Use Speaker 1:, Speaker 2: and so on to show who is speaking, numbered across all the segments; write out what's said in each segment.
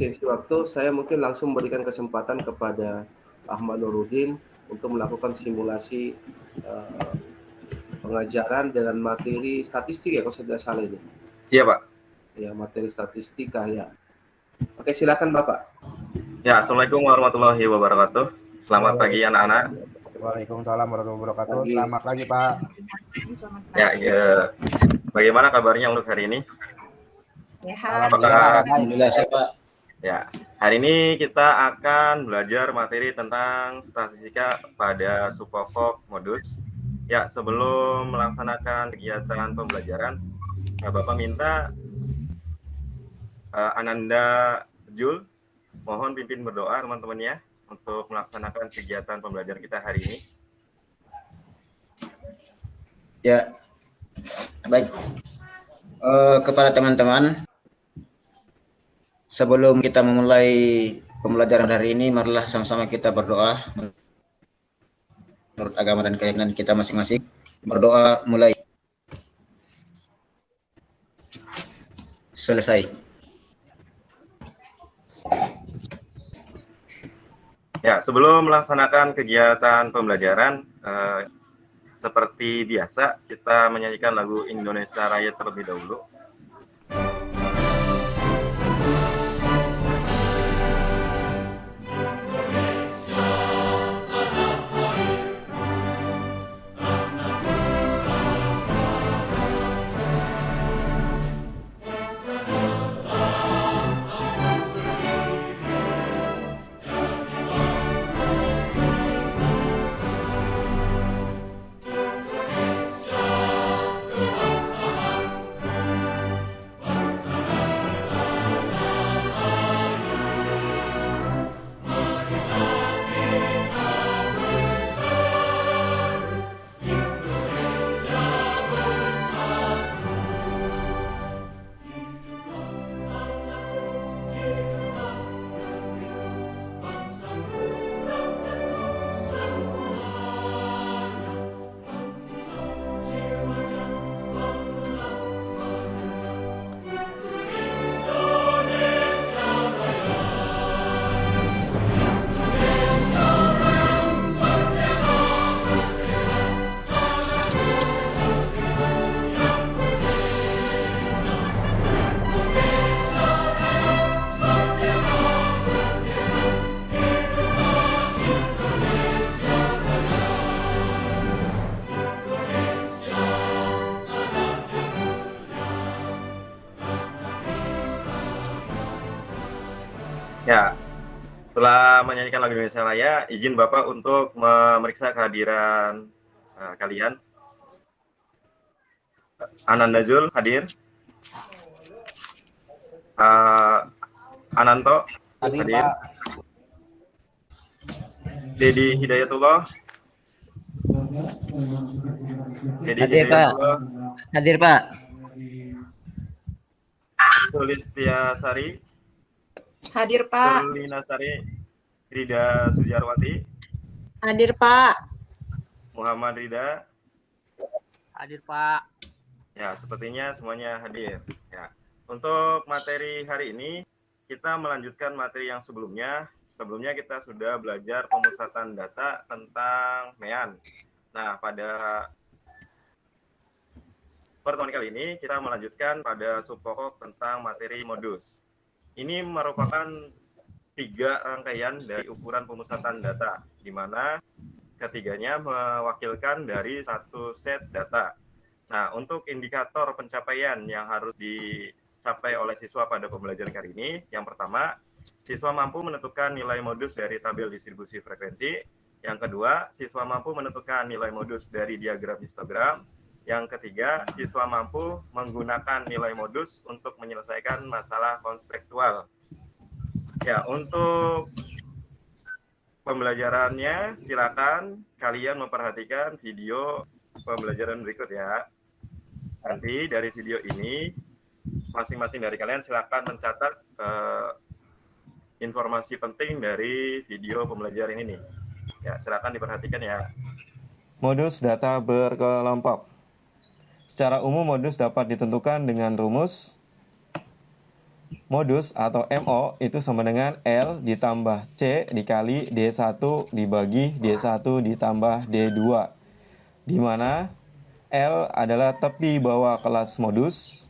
Speaker 1: efisiensi waktu, saya mungkin langsung memberikan kesempatan kepada Ahmad Nurudin untuk melakukan simulasi pengajaran dengan materi statistik ya, kalau saya tidak salah ini.
Speaker 2: Iya, Pak.
Speaker 1: Ya, materi statistika ya. Oke, silakan Bapak.
Speaker 2: Ya, Assalamualaikum warahmatullahi wabarakatuh. Selamat pagi anak-anak.
Speaker 3: Waalaikumsalam warahmatullahi wabarakatuh. Selamat pagi, Pak.
Speaker 2: Ya, bagaimana kabarnya untuk hari ini?
Speaker 3: Alhamdulillah,
Speaker 2: Pak. Ya, hari ini kita akan belajar materi tentang statistika pada subpokok modus. Ya, sebelum melaksanakan kegiatan pembelajaran, Bapak minta Ananda Jul, mohon pimpin berdoa teman-teman ya untuk melaksanakan kegiatan pembelajaran kita hari ini.
Speaker 4: Ya, baik. Kepada teman-teman, sebelum kita memulai pembelajaran hari ini, marilah sama-sama kita berdoa menurut agama dan keyakinan kita masing-masing. Berdoa mulai. Selesai.
Speaker 2: Ya, sebelum melaksanakan kegiatan pembelajaran, seperti biasa kita menyanyikan lagu Indonesia Raya terlebih dahulu. Ya, setelah menyanyikan lagu Indonesia Raya, izin Bapak untuk memeriksa kehadiran kalian. Ananda Jul hadir. Ananto hadir. Dedi Hidayatullah.
Speaker 5: Hadir, Pak. Hadir, Pak.
Speaker 2: Sulistia Sari.
Speaker 6: Hadir, Pak.
Speaker 2: Lina Sari. Rida Sujarwati.
Speaker 6: Hadir, Pak.
Speaker 2: Muhammad Rida.
Speaker 5: Hadir, Pak.
Speaker 2: Ya, sepertinya semuanya hadir. Ya. Untuk materi hari ini, kita melanjutkan materi yang sebelumnya. Sebelumnya kita sudah belajar pemusatan data tentang MEAN. Nah, pada pertemuan kali ini, kita melanjutkan pada subpokok tentang materi modus. Ini merupakan 3 rangkaian dari ukuran pemusatan data, di mana ketiganya mewakilkan dari satu set data. Nah, untuk indikator pencapaian yang harus dicapai oleh siswa pada pembelajaran kali ini, yang pertama, siswa mampu menentukan nilai modus dari tabel distribusi frekuensi. Yang kedua, siswa mampu menentukan nilai modus dari diagram histogram. Yang ketiga, siswa mampu menggunakan nilai modus untuk menyelesaikan masalah konseptual. Ya, untuk pembelajarannya, silakan kalian memperhatikan video pembelajaran berikut ya. Nanti dari video ini, masing-masing dari kalian silakan mencatat informasi penting dari video pembelajaran ini. Ya, silakan diperhatikan ya.
Speaker 7: Modus data berkelompok. Secara umum modus dapat ditentukan dengan rumus modus atau MO itu sama dengan L ditambah C dikali D1 dibagi D1 ditambah D2. Di mana L adalah tepi bawah kelas modus,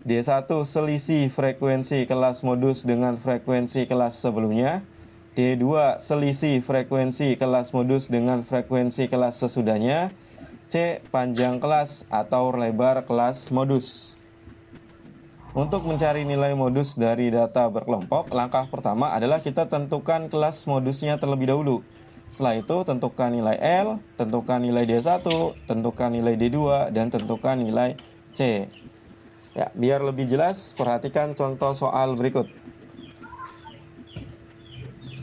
Speaker 7: D1 selisih frekuensi kelas modus dengan frekuensi kelas sebelumnya, D2 selisih frekuensi kelas modus dengan frekuensi kelas sesudahnya, C panjang kelas atau lebar kelas modus. Untuk mencari nilai modus dari data berkelompok, langkah pertama adalah kita tentukan kelas modusnya terlebih dahulu. Setelah itu tentukan nilai L, tentukan nilai D1, tentukan nilai D2, dan tentukan nilai C. Ya, biar lebih jelas, perhatikan contoh soal berikut.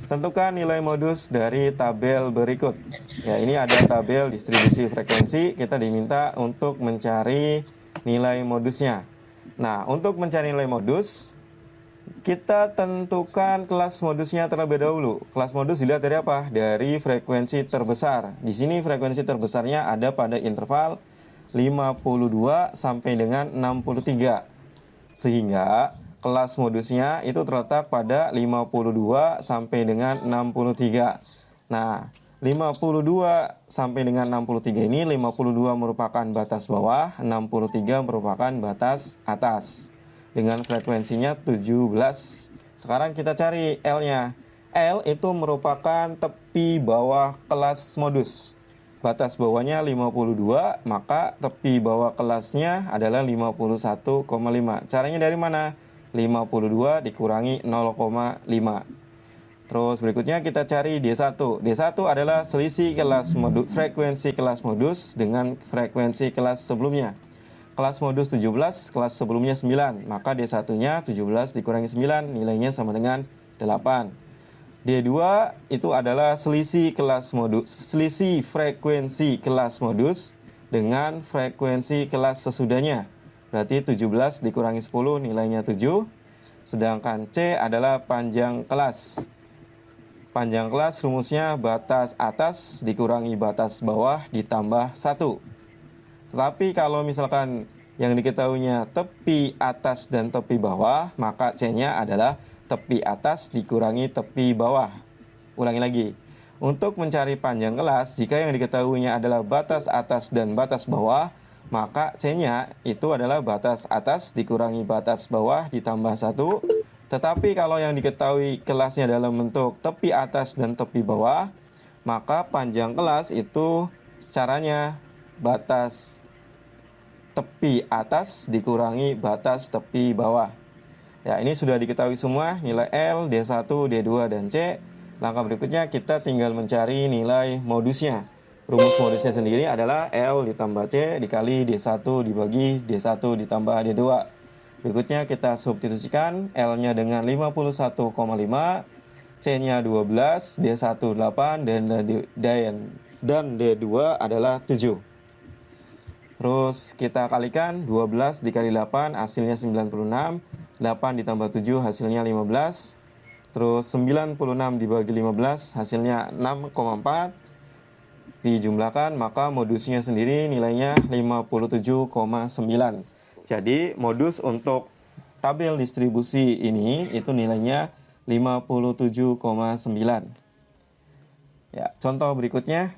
Speaker 7: Tentukan nilai modus dari tabel berikut. Ya, ini ada tabel distribusi frekuensi, kita diminta untuk mencari nilai modusnya. Nah, untuk mencari nilai modus, kita tentukan kelas modusnya terlebih dahulu. Kelas modus dilihat dari apa? Dari frekuensi terbesar. Di sini frekuensi terbesarnya ada pada interval 52 sampai dengan 63. Sehingga kelas modusnya itu terletak pada 52 sampai dengan 63. Nah, 52 sampai dengan 63 ini 52 merupakan batas bawah, 63 merupakan batas atas dengan frekuensinya 17. Sekarang kita cari L-nya. L itu merupakan tepi bawah kelas modus. Batas bawahnya 52, maka tepi bawah kelasnya adalah 51,5. Caranya dari mana? 52 dikurangi 0,5. Terus berikutnya kita cari D1. D1 adalah selisih kelas modus, frekuensi kelas modus dengan frekuensi kelas sebelumnya. Kelas modus 17, kelas sebelumnya 9. Maka D1-nya 17 dikurangi 9, nilainya sama dengan 8. D2 itu adalah selisih kelas modus, selisih frekuensi kelas modus dengan frekuensi kelas sesudahnya. Berarti 17 dikurangi 10, nilainya 7. Sedangkan C adalah panjang kelas. Panjang kelas rumusnya batas atas dikurangi batas bawah ditambah 1. Tetapi kalau misalkan yang diketahuinya tepi atas dan tepi bawah, maka C-nya adalah tepi atas dikurangi tepi bawah. Ulangi lagi. Untuk mencari panjang kelas, jika yang diketahuinya adalah batas atas dan batas bawah, maka C-nya itu adalah batas atas dikurangi batas bawah ditambah 1. Tetapi kalau yang diketahui kelasnya dalam bentuk tepi atas dan tepi bawah, maka panjang kelas itu caranya batas tepi atas dikurangi batas tepi bawah. Ya, ini sudah diketahui semua nilai L, D1, D2, dan C. Langkah berikutnya kita tinggal mencari nilai modusnya. Rumus modusnya sendiri adalah L ditambah C dikali D1 dibagi D1 ditambah D2. Berikutnya kita substitusikan L-nya dengan 51,5, C-nya 12, D1 8, dan D2 adalah 7. Terus kita kalikan 12 dikali 8 hasilnya 96, 8 ditambah 7 hasilnya 15. Terus 96 dibagi 15 hasilnya 6,4. Dijumlahkan maka modusnya sendiri nilainya 57,9. Jadi modus untuk tabel distribusi ini itu nilainya 57,9. Ya, contoh berikutnya.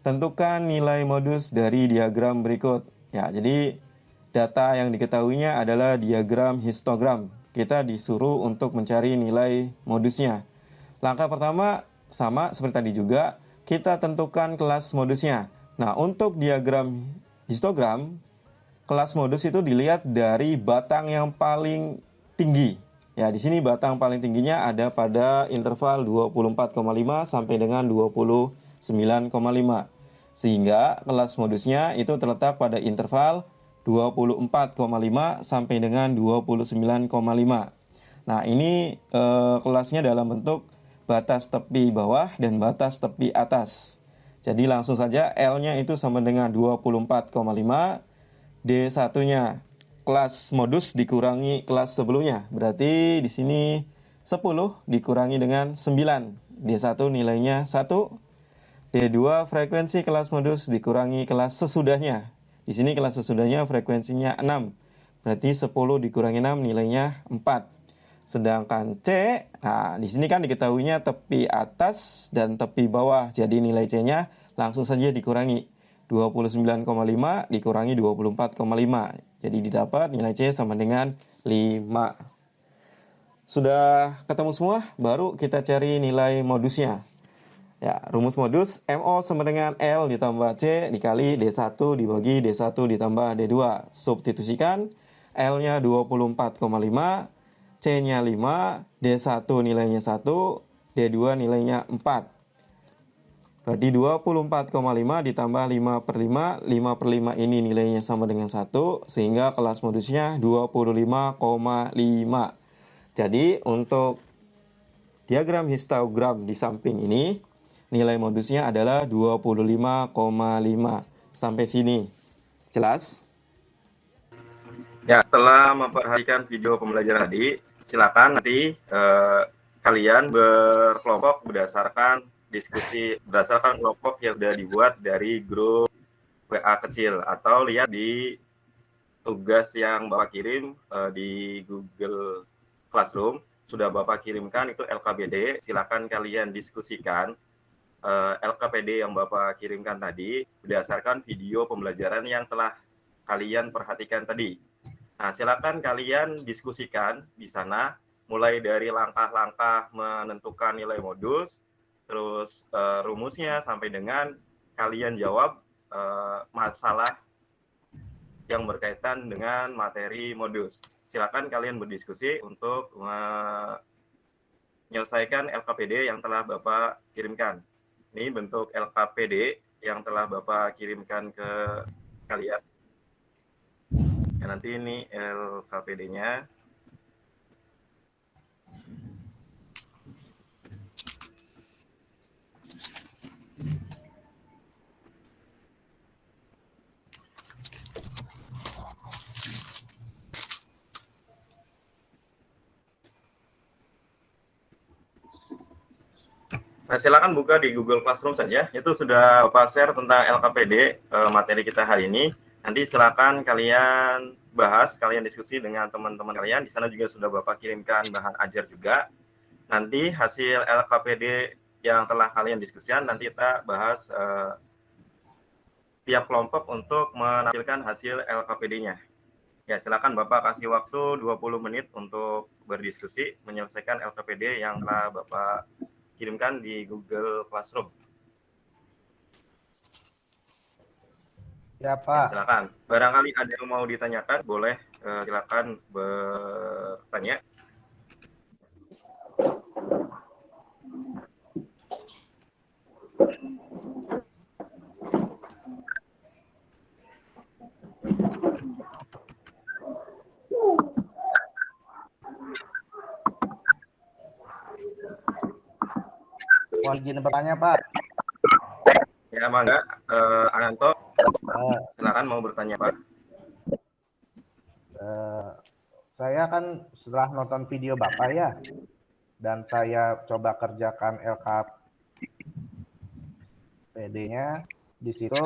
Speaker 7: Tentukan nilai modus dari diagram berikut. Ya, jadi data yang diketahuinya adalah diagram histogram. Kita disuruh untuk mencari nilai modusnya. Langkah pertama sama seperti tadi juga, kita tentukan kelas modusnya. Nah, untuk diagram histogram, kelas modus itu dilihat dari batang yang paling tinggi. Ya, di sini batang paling tingginya ada pada interval 24,5 sampai dengan 29,5. Sehingga kelas modusnya itu terletak pada interval 24,5 sampai dengan 29,5. Nah, ini kelasnya dalam bentuk batas tepi bawah dan batas tepi atas. Jadi langsung saja L-nya itu sama dengan 24,5, D1-nya kelas modus dikurangi kelas sebelumnya. Berarti di sini 10 dikurangi dengan 9. D1 nilainya 1. D2 frekuensi kelas modus dikurangi kelas sesudahnya. Di sini kelas sesudahnya frekuensinya 6. berarti 10 dikurangi 6 nilainya 4. Sedangkan C, nah di sini kan diketahuinya tepi atas dan tepi bawah. Jadi nilai C-nya langsung saja dikurangi. 29,5 dikurangi 24,5. Jadi didapat nilai C sama dengan 5. Sudah ketemu semua? Baru kita cari nilai modusnya. Ya, rumus modus MO sama dengan L ditambah C dikali D1 dibagi D1 ditambah D2. Substitusikan L-nya 24,5, C-nya 5, D1 nilainya 1, D2 nilainya 4. Berarti 24,5 ditambah 5 per 5, 5 per 5 ini nilainya sama dengan 1, sehingga kelas modusnya 25,5. Jadi untuk diagram histogram di samping ini, nilai modusnya adalah 25,5. Sampai sini. Jelas?
Speaker 2: Ya, setelah memperhatikan video pembelajaran tadi, silakan nanti kalian berkelompok berdasarkan diskusi, berdasarkan kelompok yang sudah dibuat dari grup WA kecil, atau lihat di tugas yang Bapak kirim di Google Classroom, sudah Bapak kirimkan itu LKPD, silakan kalian diskusikan LKPD yang Bapak kirimkan tadi berdasarkan video pembelajaran yang telah kalian perhatikan tadi. Nah, silakan kalian diskusikan di sana, mulai dari langkah-langkah menentukan nilai modus, terus rumusnya, sampai dengan kalian jawab masalah yang berkaitan dengan materi modus. Silakan kalian berdiskusi untuk menyelesaikan LKPD yang telah Bapak kirimkan. Ini bentuk LKPD yang telah Bapak kirimkan ke kalian. Ya, nanti ini LKPD-nya. Nah, silakan buka di Google Classroom saja. Itu sudah Bapak share tentang LKPD materi kita hari ini. Nanti silakan kalian bahas, kalian diskusi dengan teman-teman kalian. Di sana juga sudah Bapak kirimkan bahan ajar juga. Nanti hasil LKPD yang telah kalian diskusikan, nanti kita bahas tiap kelompok untuk menampilkan hasil LKPD-nya. Ya, silakan Bapak kasih waktu 20 menit untuk berdiskusi, menyelesaikan LKPD yang telah Bapak kirimkan di Google Classroom.
Speaker 3: Ya, Pak.
Speaker 2: Silakan. Barangkali ada yang mau ditanyakan, boleh silakan bertanya.
Speaker 3: Mohon izin bertanya, Pak.
Speaker 2: Ya, mangga. Ananto, silakan mau bertanya, Pak.
Speaker 3: Saya kan setelah nonton video Bapak ya, dan saya coba kerjakan LKPD-nya, di situ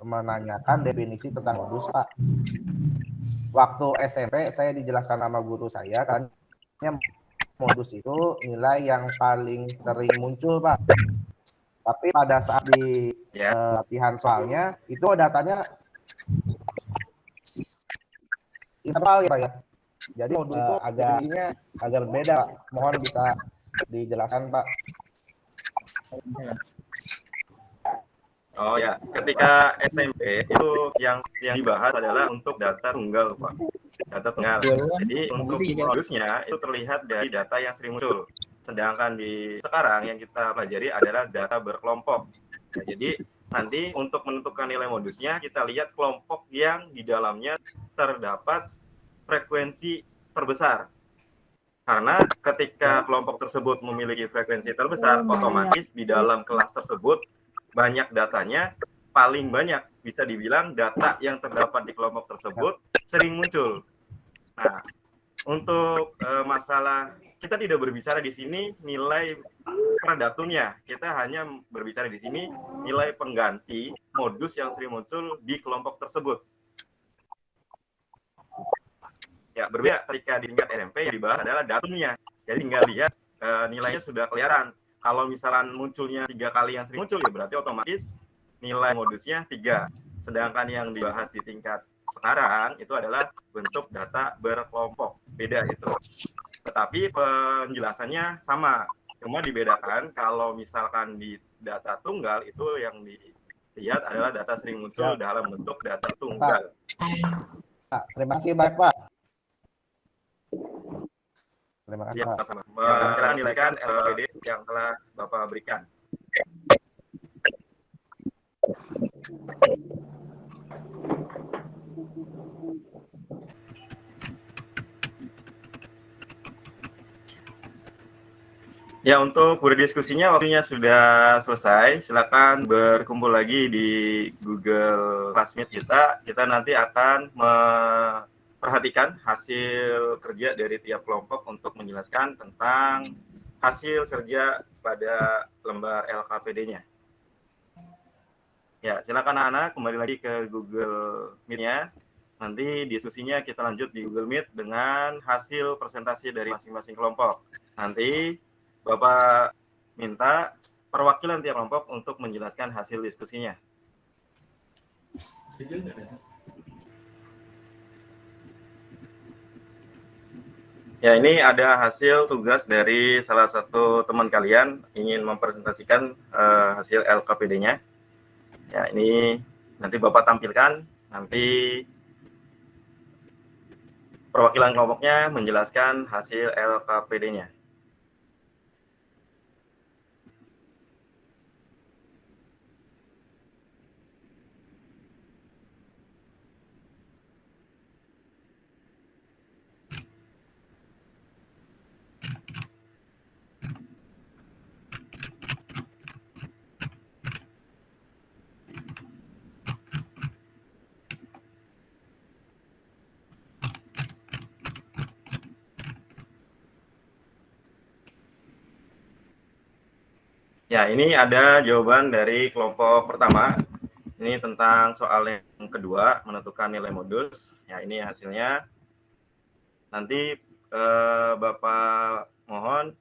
Speaker 3: menanyakan definisi tentang modus, Pak. Waktu SMP saya dijelaskan sama guru saya kan, modus itu nilai yang paling sering muncul, Pak. Tapi pada saat di latihan soalnya, itu datanya internal ya, Pak ya. Jadi modus itu agak berbeda, Pak. Mohon bisa dijelaskan, Pak.
Speaker 2: Oh ya, ketika SMP itu yang dibahas adalah untuk data tunggal, Pak. Data tunggal. Jadi untuk modusnya itu terlihat dari data yang sering muncul. Sedangkan di sekarang yang kita pelajari adalah data berkelompok. Nah, jadi nanti untuk menentukan nilai modusnya kita lihat kelompok yang di dalamnya terdapat frekuensi terbesar. Karena ketika kelompok tersebut memiliki frekuensi terbesar, otomatis di dalam kelas tersebut banyak datanya, paling banyak bisa dibilang data yang terdapat di kelompok tersebut sering muncul. Nah, untuk masalah kita tidak berbicara di sini nilai predatornya, kita hanya berbicara di sini nilai pengganti modus yang sering muncul di kelompok tersebut. Ya, berbeda ketika di tingkat SMP yang dibahas adalah datumnya. Jadi tinggal lihat nilainya sudah kelihatan. Kalau misalkan munculnya 3 kali yang sering muncul, ya berarti otomatis nilai modusnya 3. Sedangkan yang dibahas di tingkat sekarang itu adalah bentuk data berkelompok. Beda itu. Tetapi penjelasannya sama. Cuma dibedakan kalau misalkan di data tunggal itu yang dilihat adalah data sering muncul dalam bentuk data tunggal.
Speaker 3: Pak, terima kasih baik Pak. Terima kasih Pak.
Speaker 2: Siap, silakan nilaikan LKPD yang telah Bapak berikan. Ya, untuk berdiskusinya waktunya sudah selesai. Silakan berkumpul lagi di Google Classmeet kita. Kita nanti akan memperhatikan hasil kerja dari tiap kelompok untuk menjelaskan tentang hasil kerja pada lembar LKPD-nya. Ya, silakan anak-anak kembali lagi ke Google Meet-nya. Nanti diskusinya kita lanjut di Google Meet dengan hasil presentasi dari masing-masing kelompok. Nanti Bapak minta perwakilan tiap kelompok untuk menjelaskan hasil diskusinya. Ya, ini ada hasil tugas dari salah satu teman kalian ingin mempresentasikan hasil LKPD-nya. Ya, ini nanti Bapak tampilkan, nanti perwakilan kelompoknya menjelaskan hasil LKPD-nya. Ya, ini ada jawaban dari kelompok pertama. Ini tentang soal yang kedua, menentukan nilai modus. Ya, ini hasilnya. Nanti Bapak mohon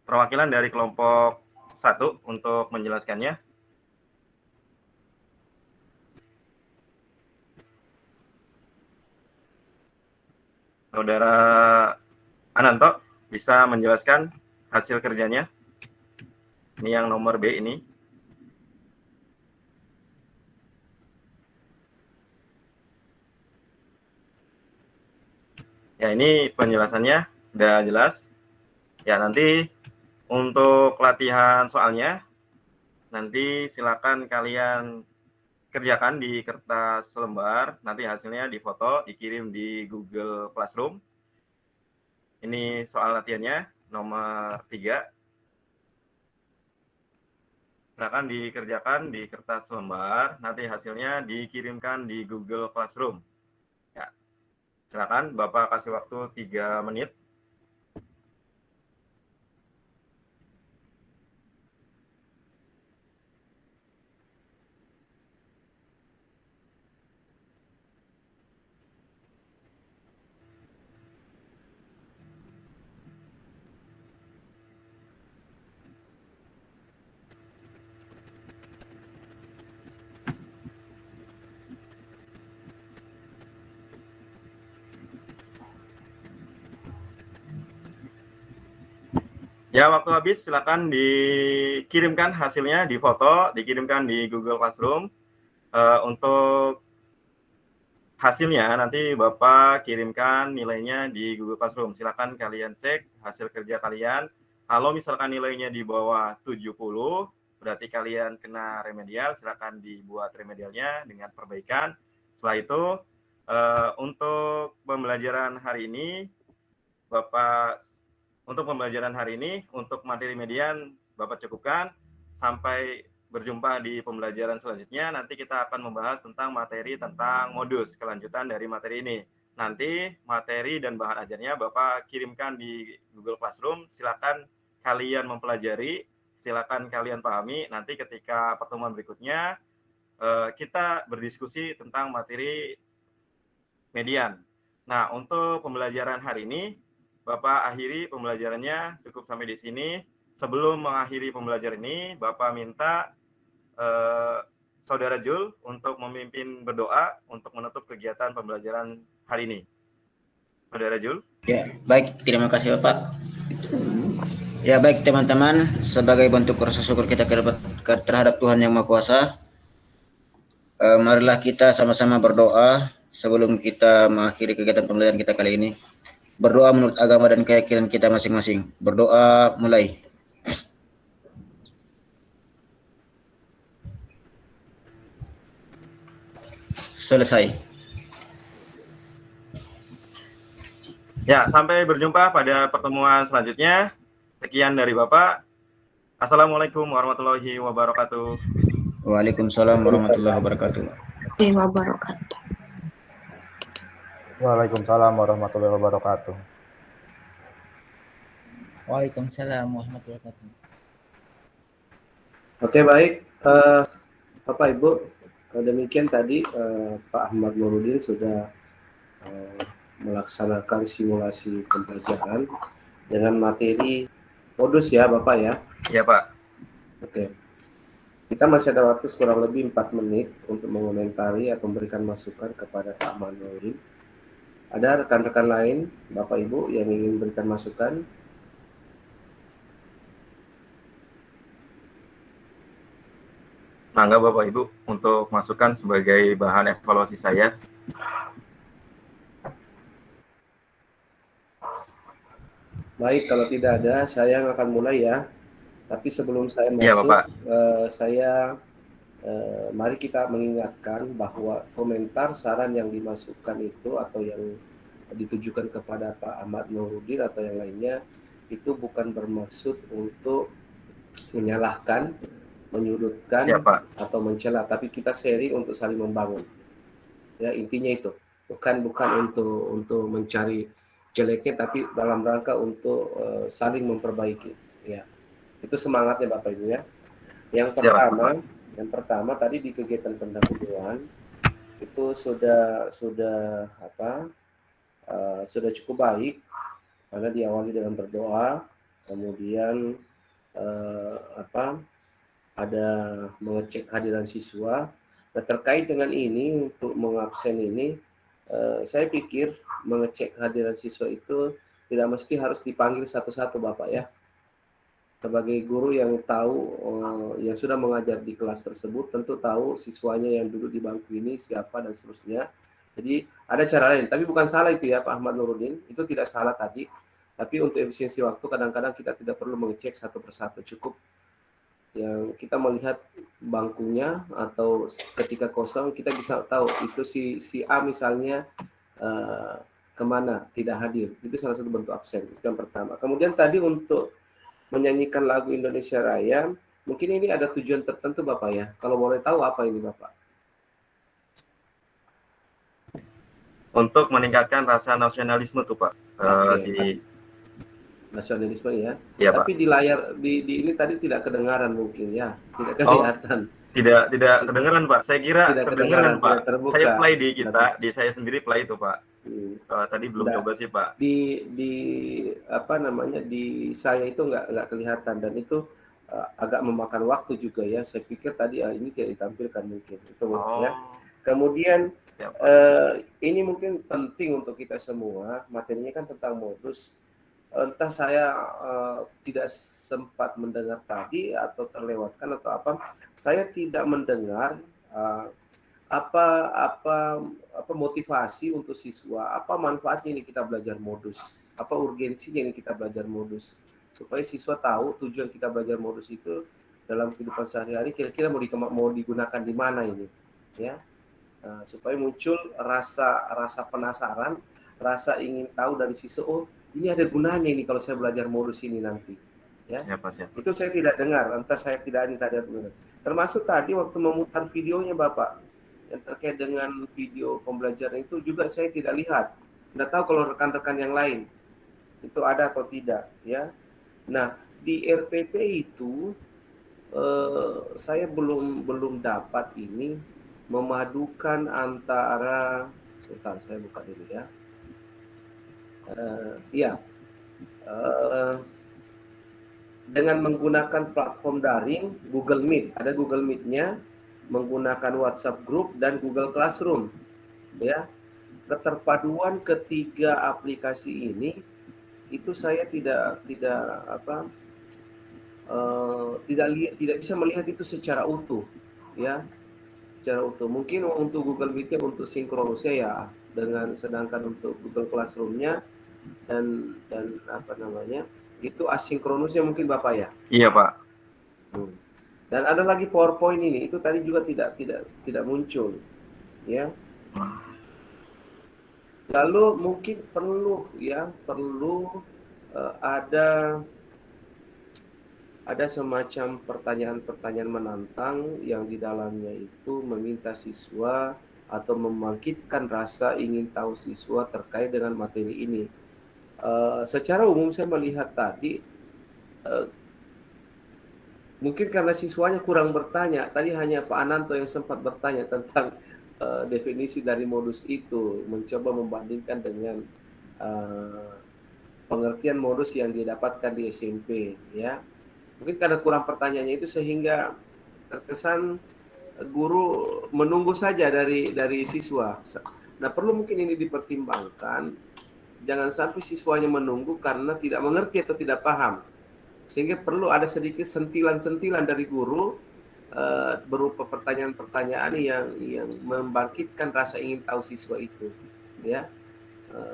Speaker 2: perwakilan dari kelompok 1 untuk menjelaskannya. Saudara Ananto bisa menjelaskan hasil kerjanya. Ini yang nomor B ini. Ya, ini penjelasannya udah jelas. Ya, nanti untuk latihan soalnya, nanti silakan kalian kerjakan di kertas lembar. Nanti hasilnya difoto, dikirim di Google Classroom. Ini soal latihannya, nomor 3. Silakan dikerjakan di kertas lembar, nanti hasilnya dikirimkan di Google Classroom. Ya, silakan Bapak kasih waktu 3 menit. Ya, waktu habis silakan dikirimkan hasilnya, difoto, dikirimkan di Google Classroom. Untuk hasilnya nanti Bapak kirimkan nilainya di Google Classroom. Silakan kalian cek hasil kerja kalian. Kalau misalkan nilainya di bawah 70, berarti kalian kena remedial. Silakan dibuat remedialnya dengan perbaikan. Setelah itu, untuk pembelajaran hari ini, untuk materi median Bapak cukupkan. Sampai berjumpa di pembelajaran selanjutnya. Nanti kita akan membahas tentang materi tentang modus, kelanjutan dari materi ini. Nanti materi dan bahan ajarnya Bapak kirimkan di Google Classroom. Silakan kalian mempelajari, silakan kalian pahami. Nanti ketika pertemuan berikutnya kita berdiskusi tentang materi median. Nah, untuk pembelajaran hari ini, Bapak akhiri pembelajarannya cukup sampai di sini. Sebelum mengakhiri pembelajaran ini, Bapak minta Saudara Jul untuk memimpin berdoa untuk menutup kegiatan pembelajaran hari ini. Saudara Jul.
Speaker 4: Ya, baik, terima kasih Bapak. Ya, baik teman-teman, sebagai bentuk rasa syukur kita terhadap Tuhan Yang Maha Kuasa, marilah kita sama-sama berdoa sebelum kita mengakhiri kegiatan pembelajaran kita kali ini. Berdoa menurut agama dan keyakinan kita masing-masing. Berdoa mulai. Selesai.
Speaker 2: Ya, sampai berjumpa pada pertemuan selanjutnya. Sekian dari Bapak. Assalamualaikum warahmatullahi wabarakatuh.
Speaker 4: Waalaikumsalam warahmatullahi wabarakatuh.
Speaker 6: Wabarakatuh.
Speaker 3: Waalaikumsalam warahmatullahi wabarakatuh.
Speaker 5: Waalaikumsalam warahmatullahi wabarakatuh.
Speaker 1: Oke, baik. Bapak Ibu, demikian tadi Pak Ahmad Nurudin sudah melaksanakan simulasi pembelajaran dengan materi modus ya Bapak ya.
Speaker 2: Ya Pak.
Speaker 1: Oke. Kita masih ada waktu kurang lebih 4 menit untuk mengomentari atau memberikan masukan kepada Pak Ahmad Nurudin. Ada rekan-rekan lain, Bapak Ibu yang ingin memberikan masukan?
Speaker 2: Mangga Bapak Ibu untuk masukan sebagai bahan evaluasi saya.
Speaker 1: Baik, kalau tidak ada, saya akan mulai ya. Tapi sebelum saya
Speaker 2: Iya,
Speaker 1: masuk,
Speaker 2: Bapak.
Speaker 1: Mari kita mengingatkan bahwa komentar saran yang dimasukkan itu atau yang ditujukan kepada Pak Ahmad Nurudin atau yang lainnya itu bukan bermaksud untuk menyalahkan, menyudutkan,
Speaker 2: Siapa?
Speaker 1: atau mencela, tapi kita sharing untuk saling membangun. Ya, intinya itu. Bukan untuk mencari jeleknya, tapi dalam rangka untuk saling memperbaiki. Ya, itu semangatnya Bapak Ibu ya. Yang pertama tadi di kegiatan pendahuluan itu sudah cukup baik karena diawali dengan berdoa, kemudian ada mengecek kehadiran siswa. Nah, terkait dengan ini untuk mengabsen ini, saya pikir mengecek kehadiran siswa itu tidak mesti harus dipanggil satu-satu Bapak ya. Sebagai guru yang tahu, yang sudah mengajar di kelas tersebut, tentu tahu siswanya yang duduk di bangku ini siapa dan seterusnya. Jadi ada cara lain, tapi bukan salah itu ya Pak Ahmad Nurudin, itu tidak salah tadi. Tapi untuk efisiensi waktu kadang-kadang kita tidak perlu mengecek satu persatu, cukup yang kita melihat bangkunya atau ketika kosong kita bisa tahu itu si A misalnya kemana tidak hadir, itu salah satu bentuk absen. Itu yang pertama. Kemudian tadi untuk menyanyikan lagu Indonesia Raya, mungkin ini ada tujuan tertentu Bapak ya. Kalau boleh tahu apa ini Bapak?
Speaker 2: Untuk meningkatkan rasa nasionalisme tuh Pak. Di
Speaker 1: nasionalisme ya.
Speaker 2: Iya,
Speaker 1: Tapi
Speaker 2: Pak.
Speaker 1: di layar di ini tadi tidak kedengaran mungkin ya, tidak kelihatan.
Speaker 2: Tidak kedengaran Pak. Saya kira
Speaker 1: Tidak
Speaker 2: kedengaran Pak.
Speaker 1: terbuka.
Speaker 2: Saya play di kita, di saya sendiri play itu Pak. Tadi belum
Speaker 1: Nah,
Speaker 2: coba sih Pak.
Speaker 1: Di saya itu nggak kelihatan dan itu agak memakan waktu juga ya. Saya pikir tadi ini tidak ditampilkan mungkin itu ya. Kemudian ini mungkin penting untuk kita semua. Materinya kan tentang modus. Entah saya tidak sempat mendengar tadi atau terlewatkan atau apa. Saya tidak mendengar apa motivasi untuk siswa, apa manfaatnya ini kita belajar modus, apa urgensinya ini kita belajar modus, supaya siswa tahu tujuan kita belajar modus itu dalam kehidupan sehari-hari kira-kira mau digunakan di mana ini ya. Supaya muncul rasa penasaran, rasa ingin tahu dari siswa, oh ini ada gunanya ini kalau saya belajar modus ini nanti ya.
Speaker 2: Siapa.
Speaker 1: Itu saya tidak dengar, entah saya tidak ada benar. Termasuk tadi waktu memutar videonya Bapak yang terkait dengan video pembelajaran itu juga saya tidak lihat. Tidak tahu kalau rekan-rekan yang lain itu ada atau tidak ya. Nah, di RPP itu saya belum dapat ini memadukan antara, sebentar saya buka dulu ya. Ya, eh, dengan menggunakan platform daring Google Meet, ada Google Meet-nya, menggunakan WhatsApp Group dan Google Classroom, ya. Keterpaduan ketiga aplikasi ini itu saya tidak bisa melihat itu secara utuh, ya, secara utuh. Mungkin untuk Google Meet untuk sinkronusnya ya, sedangkan untuk Google Classroom-nya dan apa namanya itu asinkronusnya mungkin Bapak ya.
Speaker 2: Iya Pak.
Speaker 1: Dan ada lagi PowerPoint ini, itu tadi juga tidak muncul, ya. Lalu mungkin perlu ada semacam pertanyaan-pertanyaan menantang yang di dalamnya itu meminta siswa atau membangkitkan rasa ingin tahu siswa terkait dengan materi ini. Secara umum saya melihat tadi mungkin karena siswanya kurang bertanya, tadi hanya Pak Ananto yang sempat bertanya tentang definisi dari modus itu, mencoba membandingkan dengan pengertian modus yang didapatkan di SMP, ya. Mungkin karena kurang pertanyaannya itu sehingga terkesan guru menunggu saja dari siswa. Nah, perlu mungkin ini dipertimbangkan, jangan sampai siswanya menunggu karena tidak mengerti atau tidak paham. Sehingga perlu ada sedikit sentilan-sentilan dari guru berupa pertanyaan-pertanyaan yang membangkitkan rasa ingin tahu siswa itu, ya,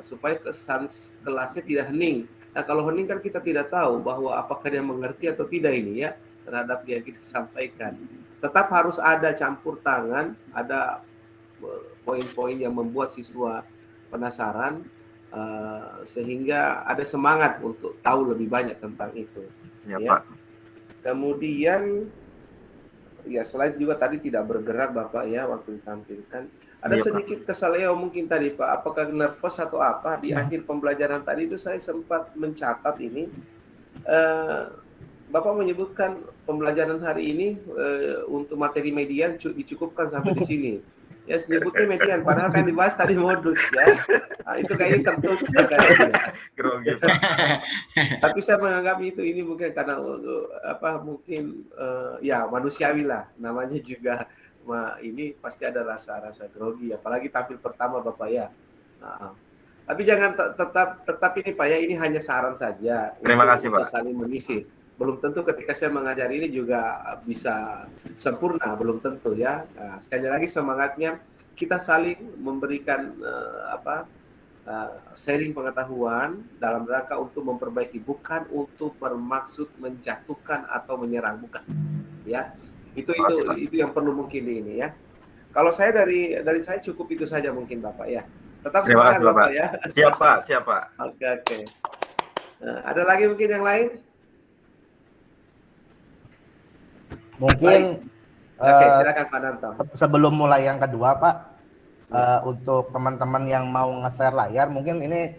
Speaker 1: supaya kesan kelasnya tidak hening. Nah, kalau hening kan kita tidak tahu bahwa apakah dia mengerti atau tidak ini ya terhadap yang kita sampaikan. Tetap harus ada campur tangan, ada poin-poin yang membuat siswa penasaran sehingga ada semangat untuk tahu lebih banyak tentang itu.
Speaker 2: Ya,
Speaker 1: Ya.
Speaker 2: Pak.
Speaker 1: Kemudian ya selain juga tadi tidak bergerak Bapak ya waktu ditampilkan. Ada
Speaker 2: Iya,
Speaker 1: sedikit kesaleo mungkin tadi Pak, apakah nervous atau apa di akhir pembelajaran tadi itu saya sempat mencatat ini. Bapak menyebutkan pembelajaran hari ini untuk materi median dicukupkan sampai di sini. Ya, sebutnya median, padahal kan dibahas tadi modus ya. Nah, itu kayaknya tertukar kayaknya.
Speaker 2: Grogi, Pak.
Speaker 1: Tapi saya menganggap ini mungkin karena mungkin ya manusiawi lah, namanya juga ini pasti ada rasa-rasa grogi, apalagi tampil pertama Bapak ya. Nah, tapi jangan tetap ini Pak ya, ini hanya saran saja.
Speaker 2: Terima kasih Pak.
Speaker 1: Untuk saling mengisi. Belum tentu ketika saya mengajari ini juga bisa sempurna, belum tentu ya. Nah, sekali lagi semangatnya kita saling memberikan sharing pengetahuan dalam rangka untuk memperbaiki, bukan untuk bermaksud menjatuhkan atau menyerang, bukan. Ya, itu yang perlu mungkin ini ya. Kalau saya dari saya cukup itu saja mungkin Bapak ya. Tetap
Speaker 2: Terima
Speaker 1: semangat
Speaker 2: kasih,
Speaker 1: Bapak ya.
Speaker 2: Siap Pak.
Speaker 1: Oke. Nah, ada lagi mungkin yang lain?
Speaker 3: Mungkin
Speaker 1: Oke, silakan Pak Nanto.
Speaker 3: sebelum mulai yang kedua Pak, untuk teman-teman yang mau nge-share layar, mungkin ini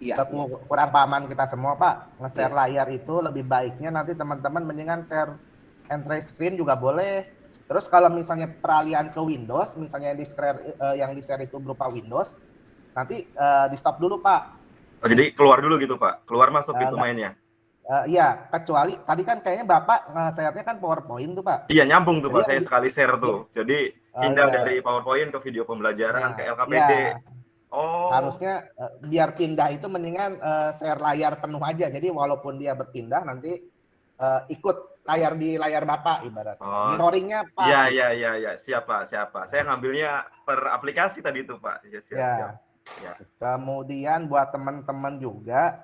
Speaker 1: Iya.
Speaker 3: kurang pahaman kita semua Pak. Nge-share layar itu lebih baiknya nanti teman-teman mendingan share entry screen juga boleh. Terus kalau misalnya peralihan ke Windows, misalnya yang di-share itu berupa Windows, nanti di stop dulu Pak.
Speaker 2: Oh, jadi keluar dulu gitu Pak, keluar masuk gitu mainnya.
Speaker 3: Iya, kecuali tadi kan kayaknya Bapak nge-share-nya kan PowerPoint tuh Pak.
Speaker 2: Iya, nyambung tuh Pak,
Speaker 3: Jadi
Speaker 2: saya sekali share tuh. Jadi pindah
Speaker 3: iya.
Speaker 2: dari PowerPoint ke video pembelajaran, ke LKPD.
Speaker 3: Iya.
Speaker 2: Oh.
Speaker 3: Harusnya biar pindah itu mendingan share layar penuh aja. Jadi walaupun dia berpindah nanti ikut layar di layar Bapak ibaratnya.
Speaker 2: Oh.
Speaker 3: Mirroringnya Pak.
Speaker 2: Iya. Siap Pak. Saya ngambilnya per aplikasi tadi itu Pak. Ya, siap. Ya.
Speaker 3: Kemudian buat teman-teman juga,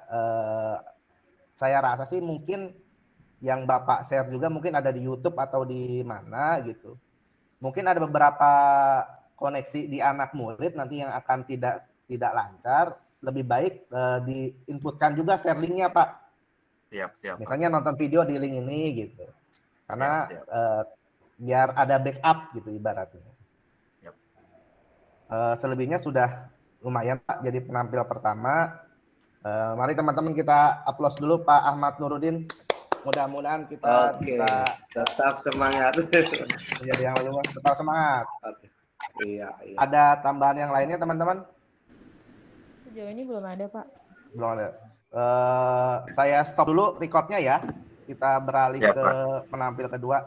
Speaker 3: saya rasa sih mungkin yang Bapak share juga mungkin ada di YouTube atau di mana gitu. Mungkin ada beberapa koneksi di anak murid nanti yang akan tidak lancar. Lebih baik diinputkan juga share linknya Pak.
Speaker 2: Siap.
Speaker 3: Misalnya nonton video di link ini gitu. Karena
Speaker 2: Siap.
Speaker 3: biar ada backup gitu ibaratnya.
Speaker 2: Yep.
Speaker 3: Selebihnya sudah lumayan Pak jadi penampil pertama. Mari teman-teman kita applause dulu Pak Ahmad Nurudin. Mudah-mudahan kita bisa
Speaker 1: tetap semangat.
Speaker 3: menjadi yang lebih baik. Tetap semangat.
Speaker 1: Iya.
Speaker 3: Ada tambahan yang lainnya teman-teman?
Speaker 8: Sejauh ini belum ada, Pak.
Speaker 3: Belum ada. Saya stop dulu recordnya ya. Kita beralih
Speaker 2: Ya,
Speaker 3: ke
Speaker 2: Pak.
Speaker 3: penampil kedua.